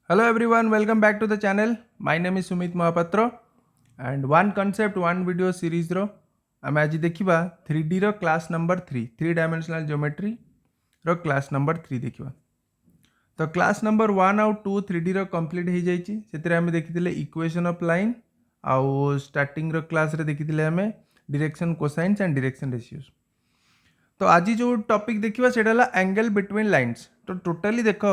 Hello everyone, welcome back to the channel. My name is Sumit Mahapatra and one concept one video series रो आम आज देखा 3D रो class number 3 dimensional geometry रो class number 3 देखा। तो class number 1 आउ 2 3D रो complete हो जाइए। से आम देखी इक्वेशन ऑफ लाइन आउ स्टार्टिंग रो क्लास रे देखी आम direction cosines and direction ratios. तो आज जो टॉपिक देखा से एंगल बिटवीन लाइन्स। तो टोटाली देख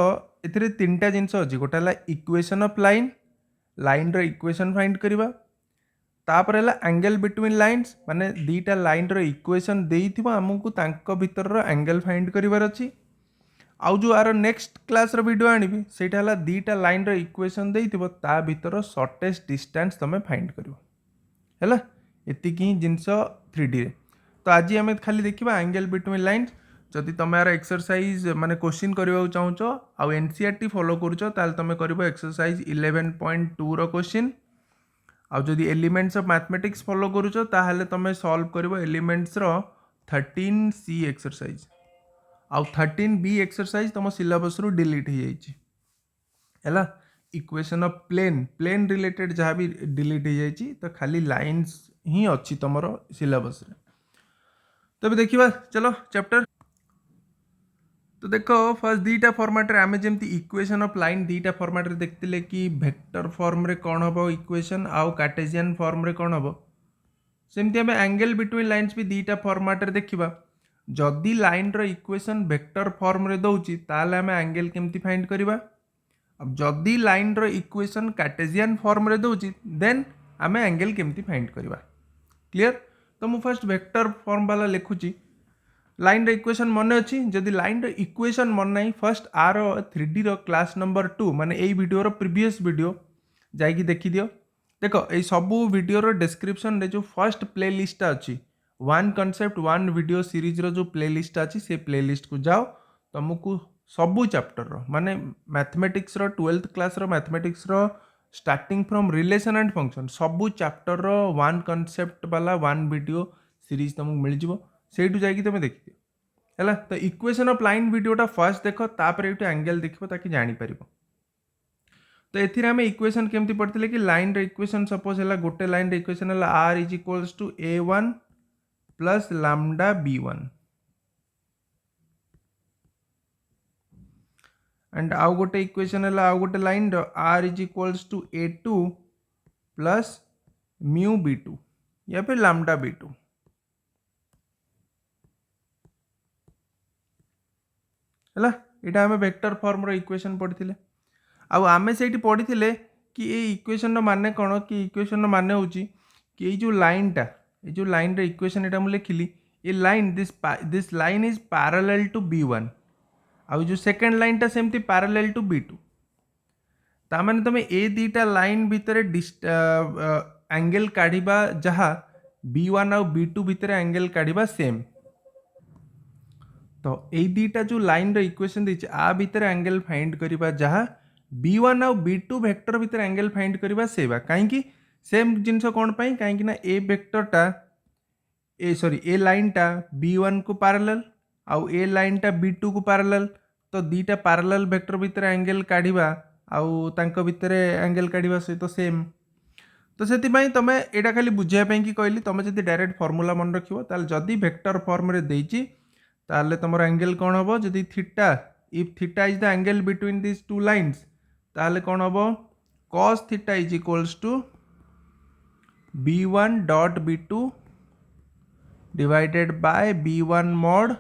ए तीन टा जिनस अच्छी गोटे है इक्वेशन ऑफ लाइन लाइन रो इक्वेशन फाइंड करवा तापर है एंगल बिटवीन लाइन्स माने दीटा लाइन रो इक्वेशन देइथिबो हमकु तांको भीतर रो एंगल फाइंड करिवार अछि। आउ जो आर नेक्स्ट क्लास रो वीडियो आनिबी सेटा हला दीटा लाइन रो इक्वेशन देइथिबो ता भीतर शॉर्टेस्ट डिस्टेंस तमे फाइंड करिवो हैला। एतिकी जिनस 3D रे। तो आज आम खाली देखा एंगल बिटवीन लाइन्स। जदि तुम यार एक्सरसाइज माने क्वेश्चन करने चाहूच आउ एनसीईआरटी फॉलो करुच तुम कर एक्सरसाइज 11.2 रो क्वेश्चन। आउ जदि एलिमेंट्स ऑफ मैथमेटिक्स फॉलो करुच ताहले तुम सॉल्व कर एलिमेंट्स रो 13C एक्सरसाइज आउ 13B एक्सरसाइज तुम सिलेबस रु डिलीट हो जाइए हैला। Equation of plane plane related जहाँ भी डिलीट हो जाइए तो खाली लाइन्स ही अच्छी तुम सिलेबस रे। तब देखा चलो चैप्टर। तो देखो फर्स्ट दीटा फॉर्मेट रे आमे जेमती इक्वेशन ऑफ लाइन दीटा फॉर्मेट रे देखतिले कि वेक्टर फॉर्म रे कोन हबो इक्वेशन आउ कार्टेशियन फॉर्म रे कोन हबो। सेमती आमे एंगल बिटवीन लाइन्स भी दीटा फॉर्मेट रे देखिबा। जदि लाइन रो इक्वेशन वेक्टर फॉर्म रे दउची ताले आमे एंगल केमती फाइंड करिबा। अब जदि लाइन रो इक्वेशन कार्टेशियन फॉर्म रे दउची देन आमे एंगल केमती फाइंड करिबा। क्लियर। तो मु फर्स्ट वेक्टर फॉर्म वाला लिखुची। लाइन रो इक्वेशन मन अच्छी जदि लाइन रो इक्वेशन मन नहीं फर्स्ट आर 3D रो क्लास नंबर 2 माने एई वीडियो रो प्रीवियस वीडियो जाइकी देखि दियो। देखो ए सबू वीडियो रो डिस्क्रिप्शन रे जो फर्स्ट प्लेलिस्ट अच्छी one concept one video series रो जो प्लेलिस्ट अच्छी से प्लेलिस्ट को जाओ तुमको सबू चैप्टर रो माने मैथमेटिक्स रो 12th क्लास रो मैथमेटिक्स रो starting from relation and function सबू चैप्टर रो वन कॉन्सेप्ट वाला वन वीडियो सीरीज तुमको मिल जिवो सेठू जाइए तुम देखिए है। तो इक्वेशन ऑफ लाइन वीडियोटा फर्स्ट देख तापर ये एंगल देखो ताकि जापर। तो ये आम इक्वेशन केमती पढ़ते कि लाइन इक्वेशन सपोज है गोटे लाइन इक्वेशन है r is equals to a1 plus lambda b1 and आउ गोटे इक्वेशन है आउ गोटे line r is equals to a2 plus mu b2 या फिर लैम्डा b2 है। यहाँ आम वेक्टर फॉर्म रो इक्वेशन पढ़ी आम से पढ़ी कि ये इक्वेशन माने कौन कि इक्वेशन माने हूँ कि ये जो लाइन रे इक्वेशन यहाँ मुझे लिखिली ये line this line is parallel to b1 आउ जो सेकेंड लाइन टा सेमती पैरेलल टू b2 तामाने तुम ए दीटा लाइन भितर एंगल काढ़ा जहाँ b1 आउ b2 भितर एंगल काढ़ा सेम। तो ये दीटा जो लाइन रो इक्वेशन देछि आ भीतर एंगल फाइंड करिबा जहाँ b1 आउ b2 वेक्टर भीतर एंगल फाइंड करिबा सेबा कहीं सेम जिनस कौन पाई कहीं ना ए वेक्टरटा ए लाइन टा b1 को पैरेलल आउ ए लाइन टा b2 को पैरेलल। तो दीटा पैरेलल वेक्टर भीतर एंगल काढ़ा आउ तांको भीतर एंगल काढ़ा सहित सेम। तो से तुम यहाँ खाली बुझाई कि कहली तुम जब डायरेक्ट फॉर्मूला मन रखिबो ताल जदि वेक्टर फॉर्म रे देछि ताले तुम एंगल कौन हम जदि theta if theta is the angle between this two lines ताले कौन हम cos theta is equals to b1 dot b2 divided by b1 mod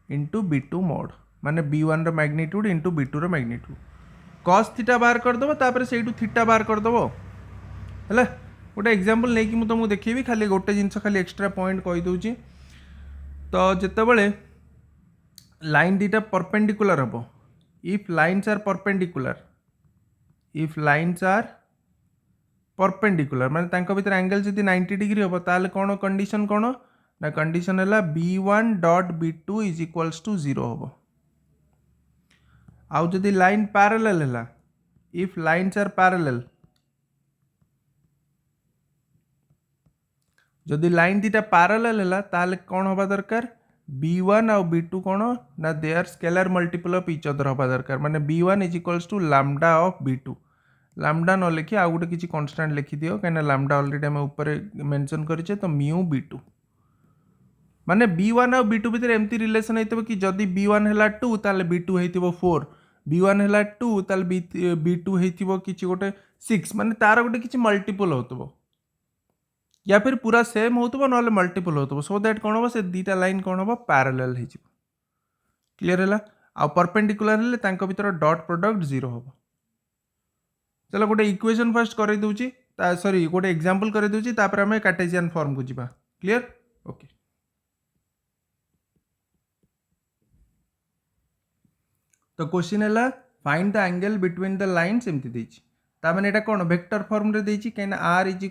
into b2 mod माने b1 रो मैग्नीट्यूड इंटू b2 रो मैग्नीट्यूड cos थीटा बाहर करदेव तापर से थीटा बाहर करदेव है। गोटे एग्जांपल नहीं कि मुझे तुमको देखी खाली गोटे जिनस खाली एक्स्ट्रा पॉइंट कहीदे। तो जितेबले लाइन दीटा परपेंडिकुलर हम इफ लाइन्स आर परपेंडिकुलर माने तांको भीतर एंगल जदि 90 डिग्री हम ताले कौन कंडीशन कौन ना कंडीशन है b1 dot b2 is equals to 0 हम। आउ जदि लाइन पैरेलल है इफ लाइन्स आर पैरेलल जदि लाइन दीटा पैरेलल है ताले कौन हवा दरकार B1 आउ B2 कौन ना they are scalar multiple of each other हवा दरकार माने B1 is equals to lambda of B2 lambda न लिखि आउ गोटे किसी कांस्टेंट लिखि दियो कहीं लैम्डा ऑलरेडी आम ऊपर मेंशन करिचे तो म्यू B2 माने B1 और B2 भितर एमती रिलेशन होइतबो कि जदि B1 हैला 2 ताले B2 हेइतिबो 4 B1 हैला 2 ताले B2 हेइतिबो किछि गोटे 6 माने तार गोटे किछि मल्टीपल होतबो या फिर पूरा सेम होतबो नले मल्टीपल होतबो सो दैट कोन हो से दीटा लाइन कोन हो पैरेलल हे जिवो क्लियर हैला आ परपेंडिकुलर हेले तांको भितर डॉट प्रोडक्ट 0 होबो चलो गोटे इक्वेशन फर्स्ट करे दोची सॉरी गोटे एग्जांपल करे दोची तापर हमें कार्टेशियन फॉर्म को जिबा क्लियर ओके तो क्वेश्चन है find the angle between the lines एमती देछि ता माने एटा कोन वेक्टर फॉर्म रे देछि कैना r is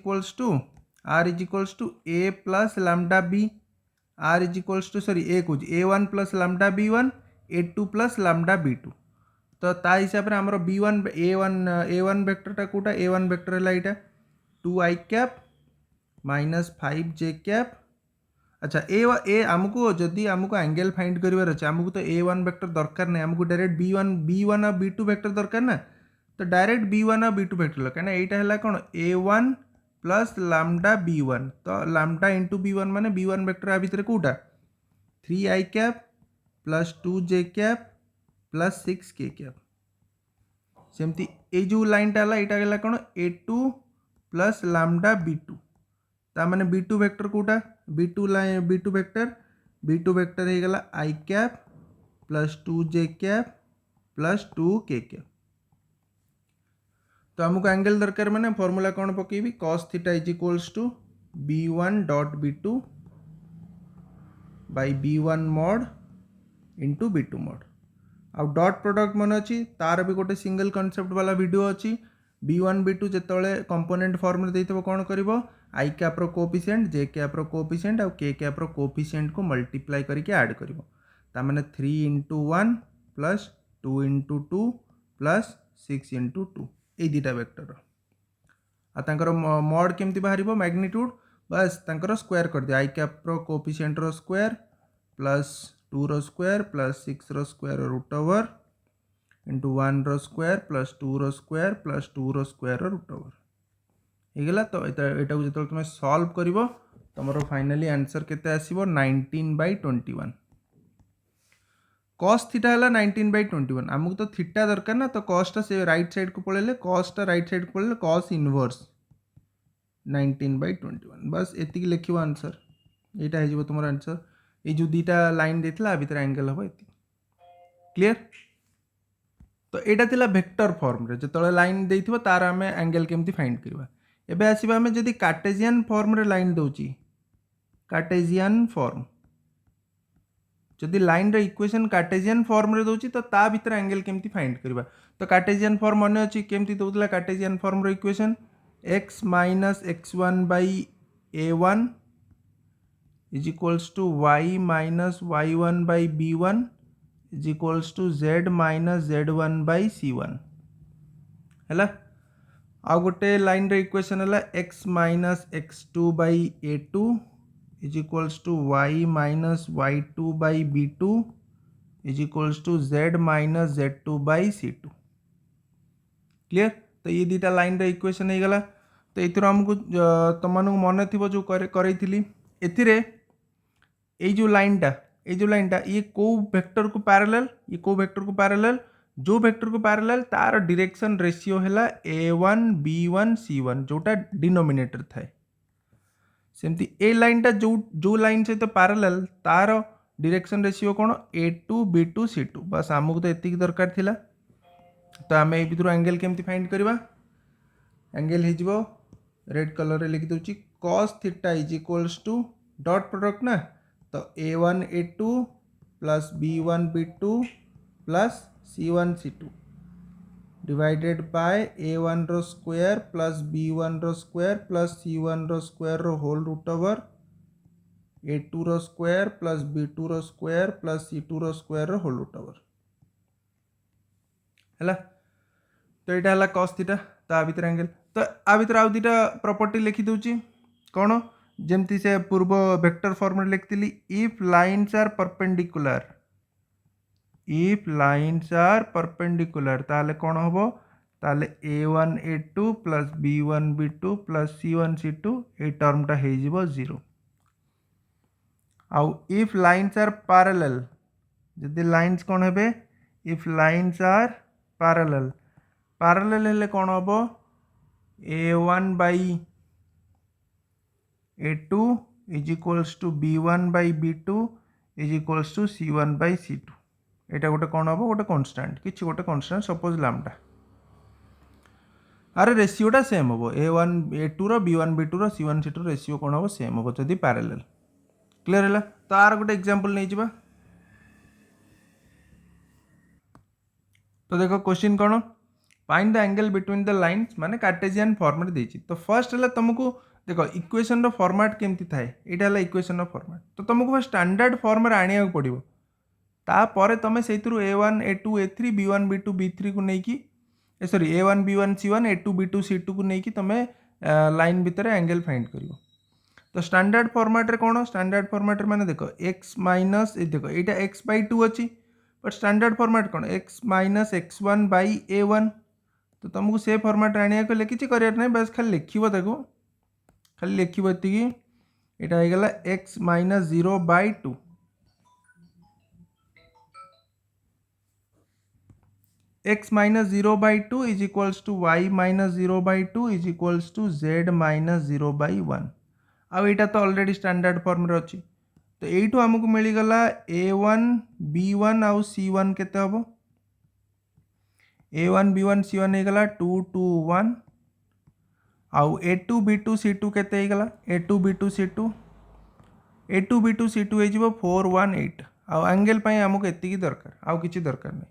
equals to a plus lambda b r is equals to sorry a कुछ a1 plus lambda b1 a2 plus lambda b2 तो ता हिसाब रे हमरो b1 a1 वेक्टर टा कोटा a1 वेक्टर हैला एटा 2i cap minus 5j cap अच्छा ए आमको जदि आमको एंगल फाइंड करिवार अछि आमको तो a1 वेक्टर दरकार नै आमको डायरेक्ट b1 और b2 वेक्टर दरकार ना तो डायरेक्ट b1 और b2 वेक्टर ल कहना एटा हैला कोन a1 प्लस लैम्डा b1 तो लैम्डा इंटू b1 माने b1 वेक्टर आ भितर कोटा 3i cap plus 2j cap plus 6k cap सेमती ए जो लाइन टा एटा हैला कोन a2 प्लस लैम्डा b2 ता माने b2 vector Kota b2 vector हे गला i cap plus 2j cap plus 2k cap तो हमको एंगल दरकार माने फार्मूला कौन पकेबी cos theta is equals to b1 dot b2 by b1 mod into b2 mod आउ डॉट प्रोडक्ट मन अच्छी तार भी गोटे सिंगल कॉन्सेप्ट वाला वीडियो अच्छी b1 b2 जिते कंपोनेंट फॉर्म रे देइतबो कोन करबो i कैप रो कोएफिशिएंट j कैप रो कोएफिशिएंट आउ k कैप रो कोएफिशिएंट को मल्टीप्लाई करके ऐड करबो ता माने 3 into 1 plus 2 into 2 plus 6 into 2 ए दीटा वेक्टर आ तांकर मॉड केमती बाहरिबो मैग्नीट्यूड बस तांकर स्क्वायर कर दिया i कैप रो कोएफिशिएंट रो स्क्वायर प्लस 2 रो स्क्वायर प्लस 6 रो स्क्वायर रूट ओवर इंटू 1 रो स्क्वायर प्लस 2 रो स्क्वायर प्लस 2 रो स्क्वायर रूट ओवर हो गला तो एटा को जतो तुम सॉल्व करिवो तमरो फाइनली आंसर केते आसीबो 19/21 cos थीटा हला 19/21 हमको तो थीटा दरकार ना तो cos टा से राइट साइड को पळेले cos टा राइट साइड को पळेले cos इनवर्स 19/21 बस एतिक लिखिबो आंसर एटा हे जिवो तुमर आंसर ए जो दीटा लाइन देथिला भीतर एंगल हबो एति क्लियर तो एटा थिला वेक्टर फॉर्म रे जतळे लाइन देथिबो तार हमें एंगल केमती फाइंड करबा एबे आसीबा हमें जदी कार्टेशियन फॉर्म रे लाइन दोची कार्टेशियन फॉर्म जदि लाइन रे इक्वेशन कार्टेशियन फॉर्म रे दोची तो ता भीतर एंगल केमती फाइंड करबा तो कार्टेशियन फॉर्म माने अछि केमती दोतला कार्टेशियन फॉर्म रे equation x minus x1 by a1 is equals to y minus y1 by b1 is equals to z minus z1 by c1 हैला आ गोटे लाइन रे इक्वेशन हैला x minus x2 by a2 is equals to y minus y2 by b2 is equals to z minus z2 by c2 clear तो ये दीटा line रे equation हे गला तो एथरो हमको तमनु मन थिबो जो करैथिली एथिरे ए जो लाइनटा ये को वेक्टर को पैरेलल जो वेक्टर को पैरेलल तार डायरेक्शन रेशियो हैला a1 b1 c1 जोटा डिनोमिनेटर थाए सेमती ए लाइनटा जो लाइन से तो पैरेलल तार डायरेक्शन रेशियो कोन a2 b2 c2 बस हमको तो एतिक दरकार थिला तो आम ए भितर एंगल केमती फाइंड करबा एंगल हे जिवो रेड कलर रे लिखि दोची cos theta is equals to dot product ना तो a1 a2 plus b1 b2 plus c1 c2 divided by a1 रो स्क्वायर प्लस b1 रो स्क्वायर प्लस c1 रो स्क्वायर रो होल रूट ओवर a2 रो स्क्वायर प्लस b2 रो square plus c2 रो square रो होल रूट ओवर हैला तो एटा हला cos थीटा तो आ भीतर एंगल तो आ भीतर आउ दीटा प्रॉपर्टी लिखि दोची कोन जमती से पूर्व वेक्टर फॉर्म लिखती इफ लाइन्स आर परपेंडिकुलर ताले कौन हम ताले a1 a2 plus b1 b2 plus c1 c2 ये टर्मटा हो 0 आउ इफ लाइन्स आर पैरेलल जदि लाइन्स कौन हे इफ लाइन्स आर पैरेलल हेले कौन हम a1 by a2 is equals to b1 by b2 is equals to c1 by c2 एटा गोटे कौन हम गोटे कन्स्टांट किसी गोटे कन्स्टांट सपोज लैम्डा आर रेशियोटा सेम हम a1 a2 रो b1 b2 रो c1 c2 रेशियो कौन हम सेम हम जदि पैरेलल क्लियर है तो आर गोटे एग्जांपल नहीं जिबा तो देखो क्वेश्चन कौन find the angle between the lines माने कार्टेशियन फॉर्म रे देछि तो फर्स्ट है तुमको देखो इक्वेशन रो फॉर्मेट केमती थाए एटा है इक्वेशन रो फॉर्मेट तो तुमको स्टैंडर्ड फॉर्म रे आनिया पड़िबो तापर तुम से a1 a2 a3 b1 b2 b3 को लेकिन sorry a1 b1 c1 a2 b2 c2 को लेकिन तुम लाइन भितर एंगल फाइंड करिवो तो स्टैंडर्ड फॉर्मेट रे कौन स्टैंडर्ड फॉर्मेट रे माने देखो x माइनस देखो एटा x बाई 2 अच्छी बट स्टैंडर्ड फॉर्मेट कौन x minus x1 by a1 तो तुमको से फॉर्मेट आनिया को किसी कर बस खाली लिखिबो देखो खाली लिखिबो एति एटा हो गला x minus 0 by 2 x minus 0 by 2 is equals to y minus 0 by 2 is equals to z minus 0 by 1 आउ एटा तो ऑलरेडी स्टैंडर्ड फॉर्म रे अछि तो एठू हमको मिलीगला a1 b1 आउ c1 केते हबो a1 b1 c1 हो गला 2 2 1 आउ a2 b2 c2 केते हो गला a2 b2 c2 a2 b2 c2 हो जिवो 4 1 8 आउ एंगल पई हमको एतिकी दरकार आउ किछि दरकार नै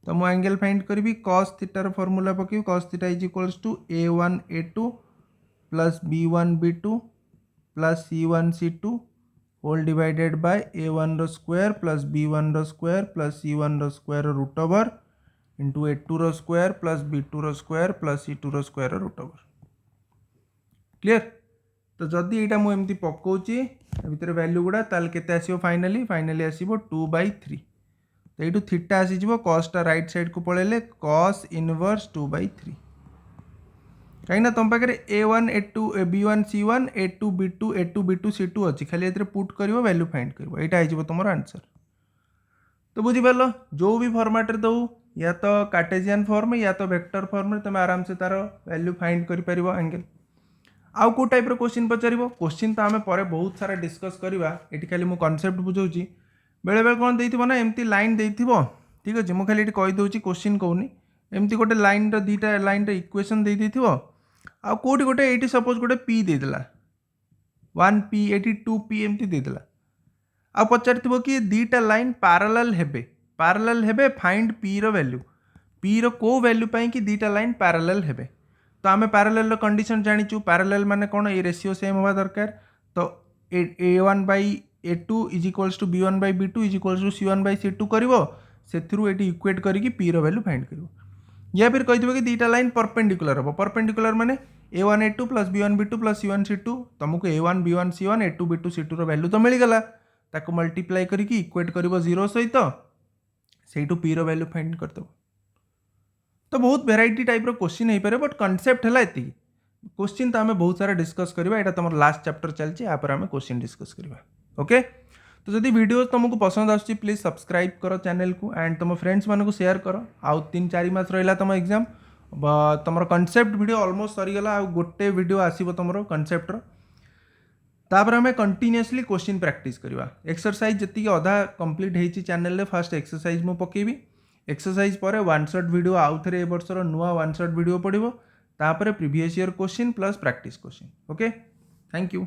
तो मु एंगल फाइंड करी cos थीटा रो फार्मूला पकेबी cos theta is equals to a1 a2 plus b1 b2 plus c1 c2 whole divided by a1 रो स्क्वायर प्लस b1 रो स्क्वायर प्लस c1 रो square root over into a2 रो square plus b2 रो square plus c2 रो square root over clear तो जदि एटा मु एमती पकाउची भितर वैल्यू गुडा ताल केते आसीबो फाइनली आसीबो 2/3 तो ये थीटा आसीज कॉसटा राइट साइड को पलैले कॉस इनवर्स 2/3 कहीं तुम पाखे a1 a2 b1 c1 a2 b2 a2 b2 c2 अच्छी खाली ए पुट कर वैल्यू फाइंड कर यहाँ हो तुम आंसर तो बुझीपार जो भी फॉर्मेट रे दो या तो कार्टेशियन फॉर्म या तो वेक्टर फॉर्म तुम आराम से तार वैल्यू फाइंड कर एंगल आउ को टाइप क्वेश्चन पचार क्वेश्चन तो आम पर बहुत सारा डिस्कस करवा ये खाली मु कॉन्सेप्ट बुझाऊँ बेले बेले कौन देथिबो ना एमती लाइन देथिबो ठीक अछि मु खाली कहि दउची क्वेश्चन कहूनी एमती गोटे लाइन रो दीटा लाइन रो इक्वेशन दे देथिबो आ कोठी गोटे एटी सपोज गोटे p दे देला 1p एटी 2p एमती दे देला आ पचारथिबो कि दीटा लाइन पैरेलल हेबे फाइंड p रो को वैल्यू पई कि दीटा लाइन पैरेलल हेबे तो आमे पैरेलल रो कंडीशन जानिचु पैरेलल माने कोन ए रेशियो सेम होबा दरकार तो a1 by a2 is equals to b1 by b2 is equals to c1 by c2 करिवो सेथिरु एटी इक्वेट करिकि p रो वैल्यू फाइंड करिवो या फिर कहिदिबो कि दीटा लाइन परपेंडिकुलर हो परपेंडिकुलर माने a1 a2 plus b1 b2 plus c1 c2 तुमको a1 b1 c1 a2 b2 c2 रो वैल्यू तो मिल गला ताको मल्टीप्लाई करिकि इक्वेट करिवो 0 सहित सेइटू p रो वैल्यू फाइंड करदो तो बहुत वेराइटी टाइप रो क्वेश्चन हे पारे बट कांसेप्ट हला एति क्वेश्चन तो आमे बहुत सारा डिस्कस करबा एटा तमर लास्ट चैप्टर चलची आ पर आमे क्वेश्चन डिस्कस करबा ओके तो जदि वीडियो तुमको पसंद आछी प्लीज सब्सक्राइब करो चैनल को एंड तुम फ्रेंड्स मान को शेयर करो आउ 3-4 मास रहिला तुम एग्जाम तुम कॉन्सेप्ट वीडियो ऑलमोस्ट सरीगला आ गोटे वीडियो आसीबो तुमरो कॉन्सेप्ट रो तापर हमें कंटिन्यूअसली क्वेश्चन प्रैक्टिस करवा एक्सरसाइज जति अधा कंप्लीट होती चैनल रे फर्स्ट एक्सरसाइज मु पकेबी एक्सरसाइज पर वन शॉट वीडियो आउ थे ए वर्षर नुआ वन शॉट वीडियो पड़ो तापर previous year question plus practice question okay thank you.